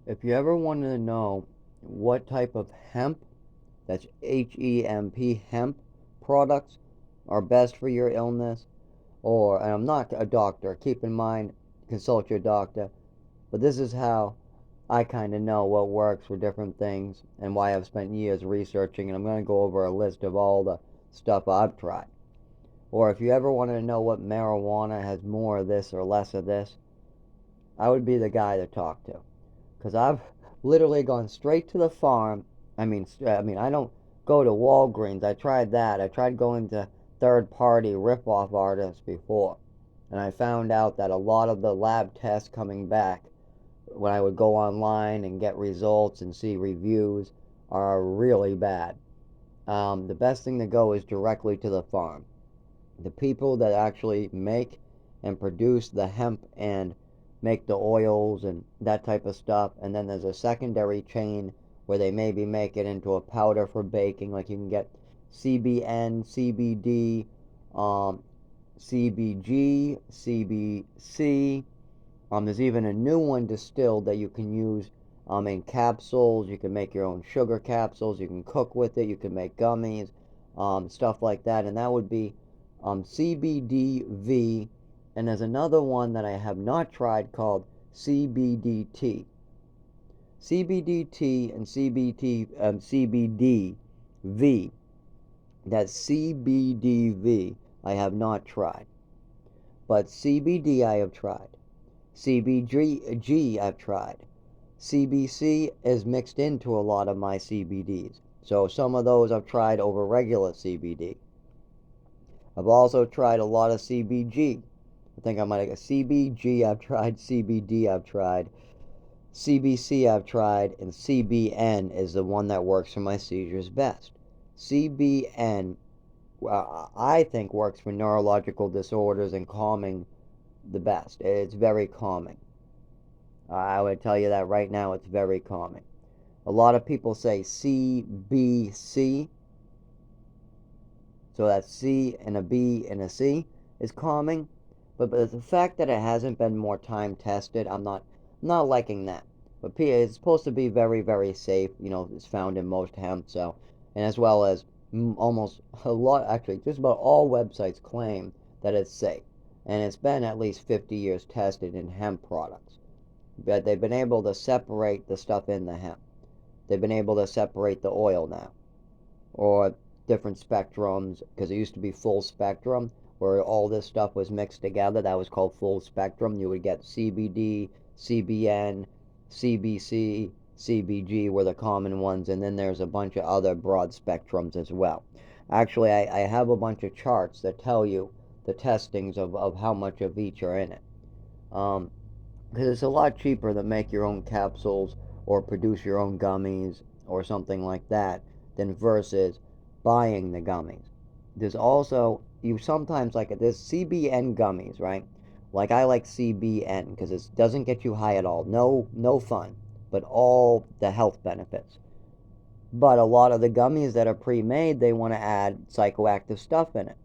If you ever wanted to know what type of hemp, that's HEMP, hemp products are best for your illness, and I'm not a doctor, keep in mind, consult your doctor, but this is how I kind of know what works for different things and why I've spent years researching, and I'm going to go over a list of all the stuff I've tried. Or if you ever wanted to know what marijuana has more of this or less of this, I would be the guy to talk to. Because I've literally gone straight to the farm. I don't go to Walgreens. I tried that. I tried going to third-party rip-off artists before, and I found out that a lot of the lab tests coming back when I would go online and get results and see reviews are really bad. The best thing to go is directly to the farm. The people that actually make and produce the hemp and make the oils and that type of stuff. And then there's a secondary chain where they maybe make it into a powder for baking. Like you can get CBN, CBD, CBG, CBC. There's even a new one distilled that you can use in capsules. You can make your own sugar capsules. You can cook with it. You can make gummies, stuff like that. And that would be CBDV. And there's another one that I have not tried called CBDT. CBDT and CBDV. That's CBDV. I have not tried. But CBD I have tried. CBG I've tried. CBC is mixed into a lot of my CBDs. So some of those I've tried over regular CBD. I've also tried a lot of CBG. I think I might have CBG I've tried, CBD I've tried, CBC I've tried, and CBN is the one that works for my seizures best. CBN, I think, works for neurological disorders and calming the best. It's very calming. I would tell you that right now, it's very calming. A lot of people say CBC, so that's C and a B and a C is calming. But the fact that it hasn't been more time tested, I'm not liking that. But it's supposed to be very, very safe. It's found in most hemp, so, and as well as almost a lot, actually, just about all websites claim that it's safe. And it's been at least 50 years tested in hemp products. But they've been able to separate the stuff in the hemp. They've been able to separate the oil now, or different spectrums, because it used to be full spectrum, where all this stuff was mixed together. That was called full spectrum. You would get CBD, CBN, CBC, CBG were the common ones, and then there's a bunch of other broad spectrums as well. Actually, I have a bunch of charts that tell you the testings of how much of each are in it. Because it's a lot cheaper to make your own capsules or produce your own gummies or something like that than versus buying the gummies. There's also, you sometimes like it, there's CBN gummies, right? Like I like CBN because it doesn't get you high at all. No fun, but all the health benefits. But a lot of the gummies that are pre-made, they want to add psychoactive stuff in it,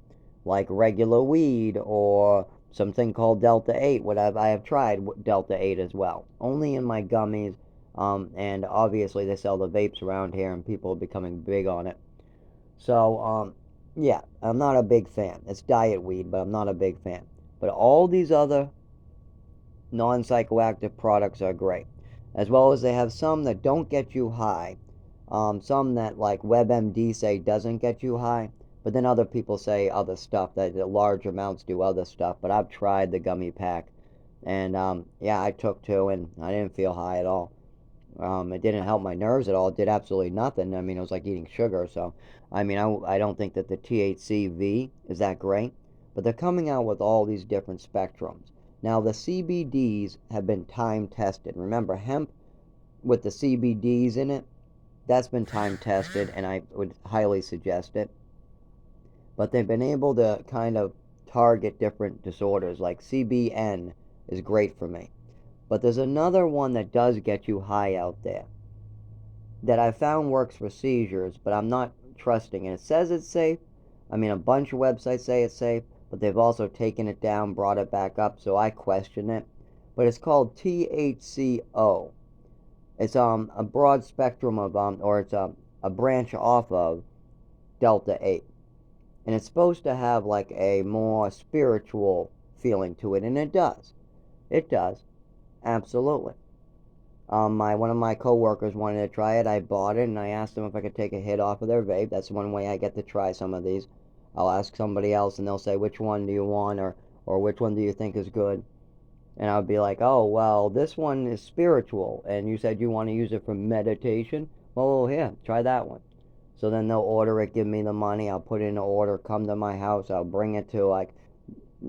like regular weed or something called Delta 8. I have tried Delta 8 as well, only in my gummies. And obviously they sell the vapes around here, and people are becoming big on it. So, yeah, I'm not a big fan. It's diet weed, but I'm not a big fan. But all these other non-psychoactive products are great, as well as they have some that don't get you high, some that like WebMD say doesn't get you high, but then other people say other stuff, that the large amounts do other stuff. But I've tried the gummy pack, and yeah, I took two and I didn't feel high at all. It didn't help my nerves at all. It did absolutely nothing. I mean, it was like eating sugar. So, I don't think that the THCV is that great, but they're coming out with all these different spectrums. Now, the CBDs have been time tested. Remember, hemp with the CBDs in it, that's been time tested, and I would highly suggest it. But they've been able to kind of target different disorders, like CBN is great for me. But there's another one that does get you high out there that I found works for seizures, but I'm not trusting it. It says it's safe. I mean, a bunch of websites say it's safe, but they've also taken it down, brought it back up, so I question it. But it's called THCO. It's a broad spectrum of or it's a branch off of Delta 8, and it's supposed to have like a more spiritual feeling to it, and it does. It does, absolutely. My one of my coworkers wanted to try it. I bought it, and I asked them if I could take a hit off of their vape. That's one way I get to try some of these. I'll ask somebody else, and they'll say, "Which one do you want?" or "Which one do you think is good?" And I would be like, "Oh, well, this one is spiritual, and you said you want to use it for meditation. Well, here, try that one." So then they'll order it, give me the money. I'll put in an order, come to my house. I'll bring it to like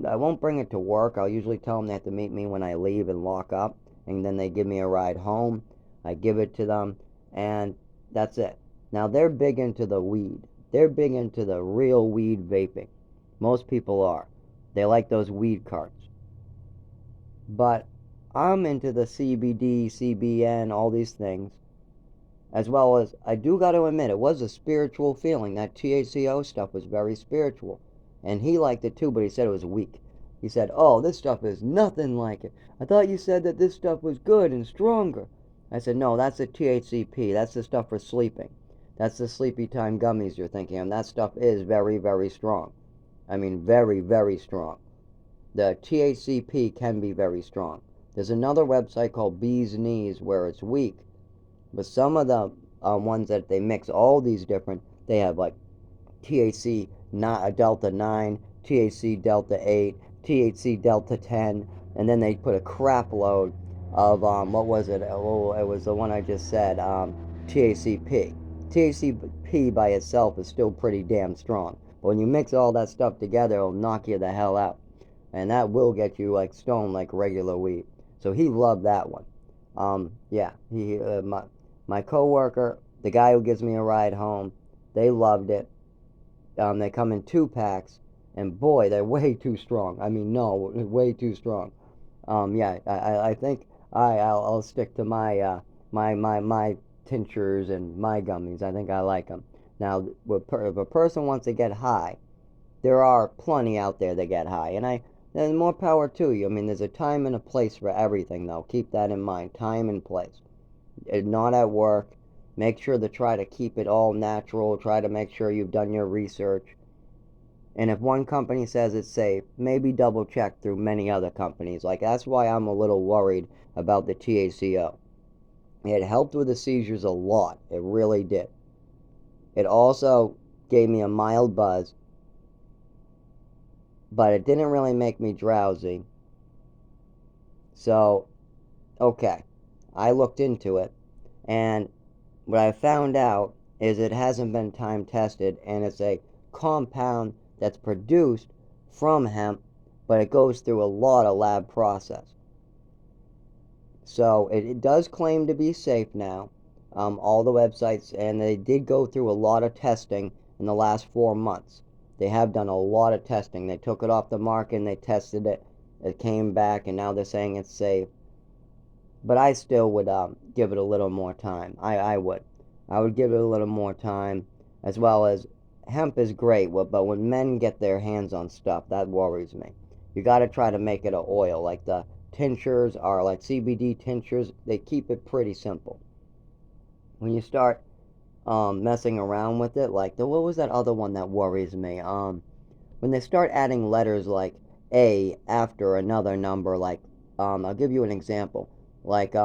I won't bring it to work. I'll usually tell them they have to meet me when I leave and lock up, and then they give me a ride home. I give it to them, and that's it. Now they're big into the weed. They're big into the real weed vaping. Most people are. They like those weed carts. But I'm into the CBD, CBN, all these things, as well as I do got to admit it was a spiritual feeling. That THCO stuff was very spiritual, and he liked it too, but he said it was weak. He said, "Oh, this stuff is nothing like it. I thought you said that this stuff was good and stronger." I said, "No, that's the THCP. That's the stuff for sleeping. That's the sleepy time gummies you're thinking of. That stuff is very, very strong. I mean, very, very strong. The THCP can be very strong. There's another website called Bee's Knees where it's weak, but some of the ones that they mix all these different, they have like THC not a Delta 9, THC Delta 8, THC Delta 10, and then they put a crap load of what was it? Oh, it was the one I just said, THCP. THCP by itself is still pretty damn strong, but when you mix all that stuff together, it'll knock you the hell out, and that will get you like stoned like regular weed. So he loved that one. Yeah, he my coworker, the guy who gives me a ride home, they loved it. They come in 2 packs, and boy, they're way too strong. I mean, no, way too strong. Yeah, I think I'll stick to my my tinctures and my gummies. I think I like them. Now, if a person wants to get high, there are plenty out there that get high, and more power to you. I mean, there's a time and a place for everything, though. Keep that in mind. Time and place. Not at work. Make sure to try to keep it all natural. Try to make sure you've done your research. And if one company says it's safe, maybe double check through many other companies. Like, that's why I'm a little worried about the THCO. It helped with the seizures a lot. It really did. It also gave me a mild buzz, but it didn't really make me drowsy. So, okay. I looked into it, and what I found out is it hasn't been time tested, and it's a compound that's produced from hemp, but it goes through a lot of lab process. So it does claim to be safe now. All the websites, and they did go through a lot of testing in the last 4 months. They have done a lot of testing. They took it off the market and they tested it. It came back, and now they're saying it's safe. But I still would give it a little more time. I would. I would give it a little more time, as well as hemp is great, but when men get their hands on stuff, that worries me. You got to try to make it a oil. Like the tinctures are like CBD tinctures, they keep it pretty simple. When you start messing around with it, like what was that other one that worries me? When they start adding letters like A after another number, like I'll give you an example. Like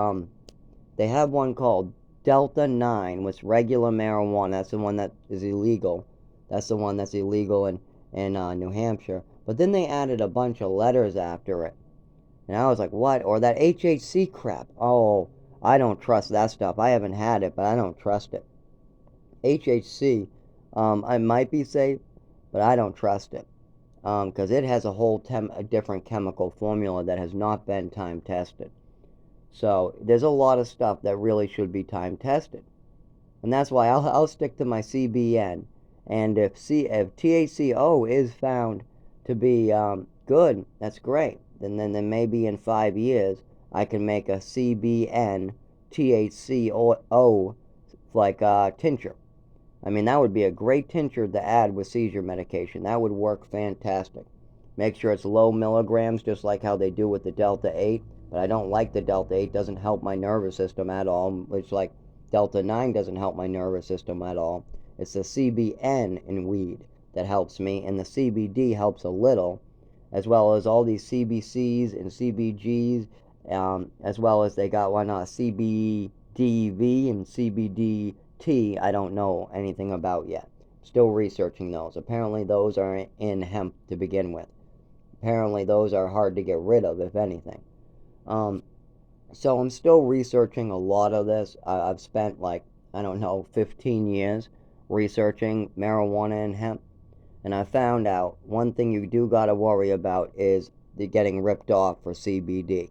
they have one called Delta 9, which regular marijuana. That's the one that is illegal. That's the one that's illegal in New Hampshire. But then they added a bunch of letters after it. And I was like, what? Or that HHC crap. Oh, I don't trust that stuff. I haven't had it, but I don't trust it. HHC, I might be safe, but I don't trust it. Because it has a different chemical formula that has not been time tested. So there's a lot of stuff that really should be time tested, and that's why I'll stick to my CBN. And if THCO is found to be good, that's great. Then maybe in 5 years I can make a CBN THCO like tincture. I mean, that would be a great tincture to add with seizure medication. That would work fantastic. Make sure it's low milligrams, just like how they do with the Delta 8. but I don't like the Delta 8. Doesn't help my nervous system at all, which like Delta 9 doesn't help my nervous system at all. It's the CBN in weed that helps me, and the CBD helps a little, as well as all these CBCs and CBGs, as well as they got one CBDV and CBDT I don't know anything about yet. Still researching those. Apparently those are in hemp to begin with. Apparently those are hard to get rid of, if anything. Um, so I'm still researching a lot of this. I've spent like, I don't know, 15 years researching marijuana and hemp. And I found out one thing you do got to worry about is the getting ripped off for CBD.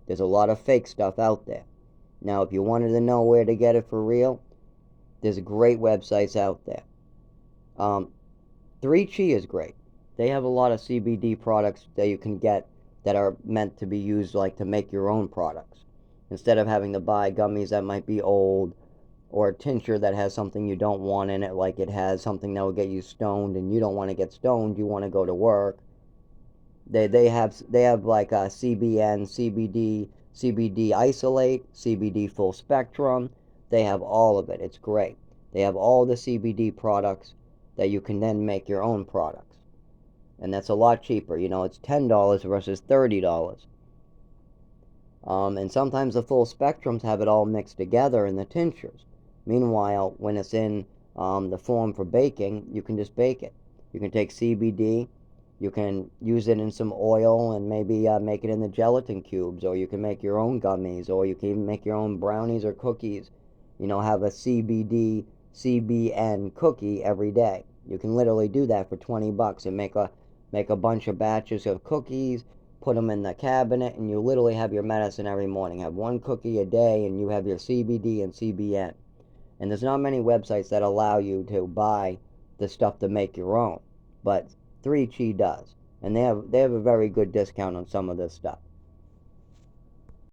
There's a lot of fake stuff out there. Now, if you wanted to know where to get it for real, there's great websites out there. 3Chi is great. They have a lot of CBD products that you can get that are meant to be used like to make your own products. Instead of having to buy gummies that might be old, or a tincture that has something you don't want in it, like it has something that will get you stoned and you don't want to get stoned, you want to go to work. They have like a CBN, CBD, CBD isolate, CBD full spectrum. They have all of it. It's great. They have all the CBD products that you can then make your own products. And that's a lot cheaper. You know, it's $10 versus $30. And sometimes the full spectrums have it all mixed together in the tinctures. Meanwhile, when it's in the form for baking, you can just bake it. You can take CBD, you can use it in some oil and maybe make it in the gelatin cubes, or you can make your own gummies, or you can even make your own brownies or cookies. You know, have a CBD, CBN cookie every day. You can literally do that for $20 and make a bunch of batches of cookies, put them in the cabinet, and you literally have your medicine every morning. Have one cookie a day, and you have your CBD and CBN. And there's not many websites that allow you to buy the stuff to make your own, but 3Chi does, and they have a very good discount on some of this stuff.